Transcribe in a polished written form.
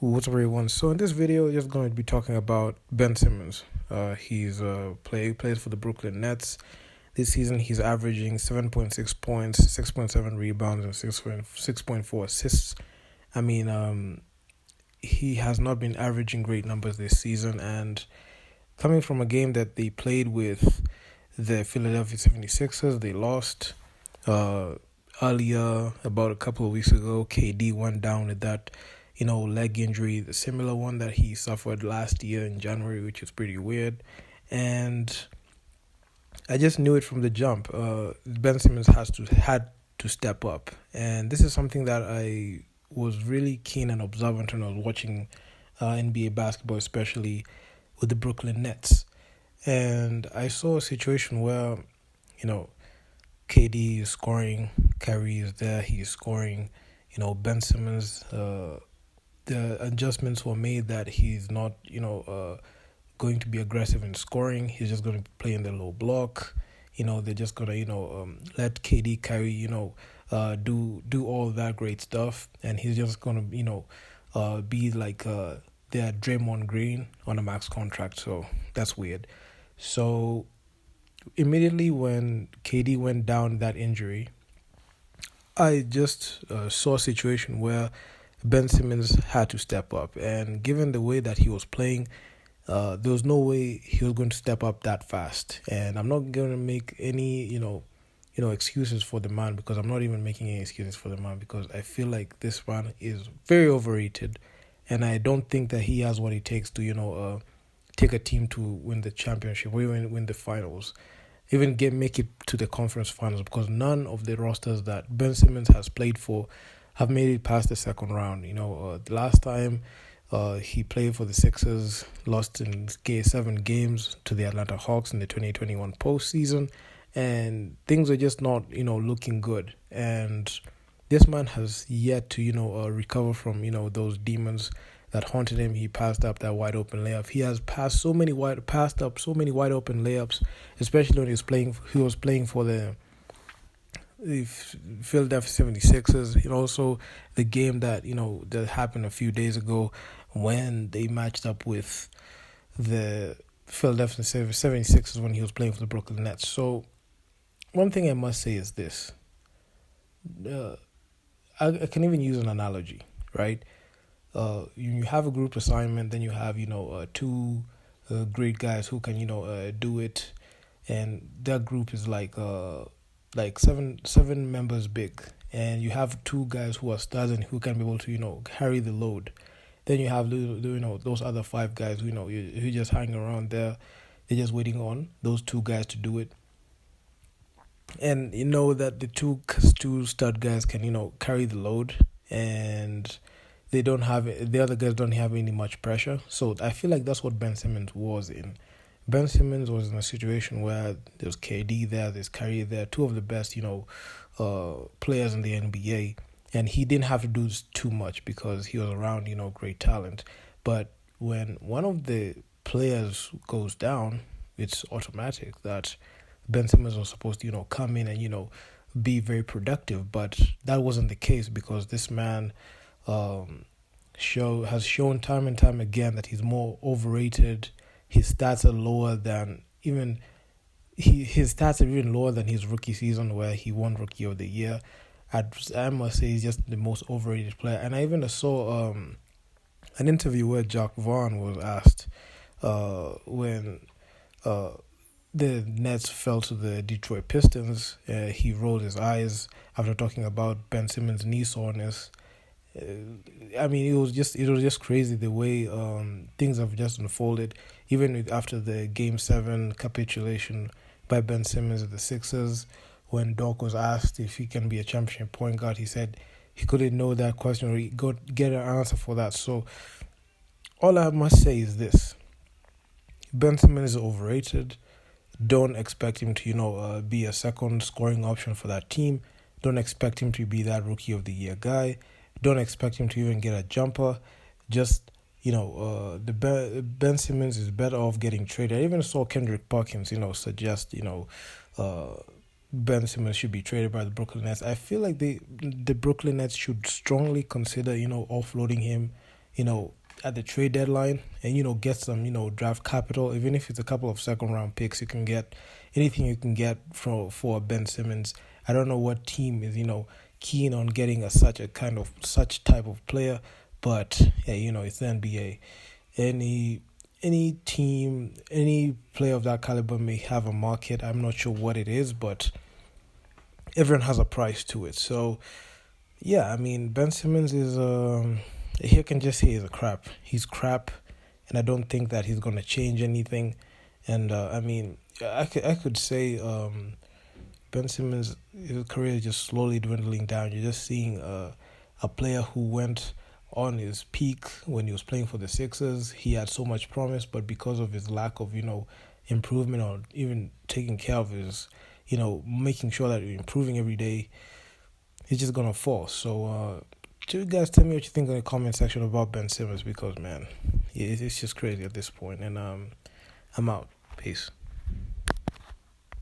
What's up, everyone? So in this video, just going to be talking about Ben Simmons. He's plays for the Brooklyn Nets. This season, he's averaging 7.6 points, 6.7 rebounds, and 6.4 assists. I mean, he has not been averaging great numbers this season, and coming from a game that they played with the Philadelphia 76ers, they lost. Uh, Earlier, about a couple of weeks ago, KD went down with that, leg injury, the similar one that he suffered last year in January, which is pretty weird. And I just knew it from the jump. Ben Simmons had to step up, and this is something that I was really keen and observant when I was watching NBA basketball, especially with the Brooklyn Nets. And I saw a situation where, KD is scoring, Kyrie is there, he's scoring. Ben Simmons, the adjustments were made that he's not, going to be aggressive in scoring. He's just going to play in the low block. They're just gonna, let KD Kyrie, do all that great stuff, and he's just gonna, be like their Draymond Green on a max contract. So that's weird. So immediately when KD went down that injury, I just saw a situation where Ben Simmons had to step up, and given the way that he was playing, there was no way he was going to step up that fast. And I'm not going to make any, excuses for the man, because I'm not even making any excuses for the man, because I feel like this man is very overrated, and I don't think that he has what it takes to, take a team to win the championship or even win the finals, even make it to the conference finals, because none of the rosters that Ben Simmons has played for have made it past the second round. The last time he played for the Sixers, lost in 7 games to the Atlanta Hawks in the 2021 postseason, and things are just not, looking good. And this man has yet to, recover from, those demons that haunted him. He passed up that wide open layup. He has passed up so many wide open layups, especially when he was playing for the Philadelphia 76ers. And also the game that, that happened a few days ago when they matched up with the Philadelphia 76ers when he was playing for the Brooklyn Nets. So one thing I must say is this. I can even use an analogy, right? You have a group assignment, then you have, two great guys who can, do it. And that group is like seven members big. And you have two guys who are stars and who can be able to, carry the load. Then you have, those other 5 guys, who just hang around there. They're just waiting on those 2 guys to do it. And you know that the two stud guys can, carry the load, and the other guys don't have any much pressure. So I feel like that's what Ben Simmons was in. Ben Simmons was in a situation where there's KD there, there's Kyrie there, 2 of the best, players in the NBA. And he didn't have to do too much because he was around, great talent. But when one of the players goes down, it's automatic that Ben Simmons was supposed to, come in and, be very productive. But that wasn't the case, because this man has shown time and time again that he's more overrated. His stats are lower than his stats are even lower than his rookie season, where he won Rookie of the Year. I must say he's just the most overrated player. And I even saw an interview where Jack Vaughn was asked when the Nets fell to the Detroit Pistons. He rolled his eyes after talking about Ben Simmons' knee soreness. It was just crazy the way things have just unfolded. Even after the Game 7 capitulation by Ben Simmons at the Sixers, when Doc was asked if he can be a championship point guard, he said he couldn't know that question or get an answer for that. So all I must say is this: Ben Simmons is overrated. Don't expect him to, be a second scoring option for that team. Don't expect him to be that Rookie of the Year guy. Don't expect him to even get a jumper. Just, Ben Simmons is better off getting traded. I even saw Kendrick Perkins, suggest, Ben Simmons should be traded by the Brooklyn Nets. I feel like the Brooklyn Nets should strongly consider, offloading him, at the trade deadline and get some draft capital, even if it's a couple of second round picks. You can get anything you can get for Ben Simmons. I don't know what team is keen on getting such type of player, but yeah, it's the NBA. Any team, any player of that caliber may have a market. I'm not sure what it is, but everyone has a price to it. So yeah, I mean, Ben Simmons is he can just say he's a crap. He's crap, and I don't think that he's gonna change anything. And I mean, I could say Ben Simmons, his career is just slowly dwindling down. You're just seeing a player who went on his peak when he was playing for the Sixers. He had so much promise, but because of his lack of improvement or even taking care of his making sure that you're improving every day, he's just gonna fall. So you guys tell me what you think in the comment section about Ben Simmons, because man, it's just crazy at this point. And I'm out. Peace.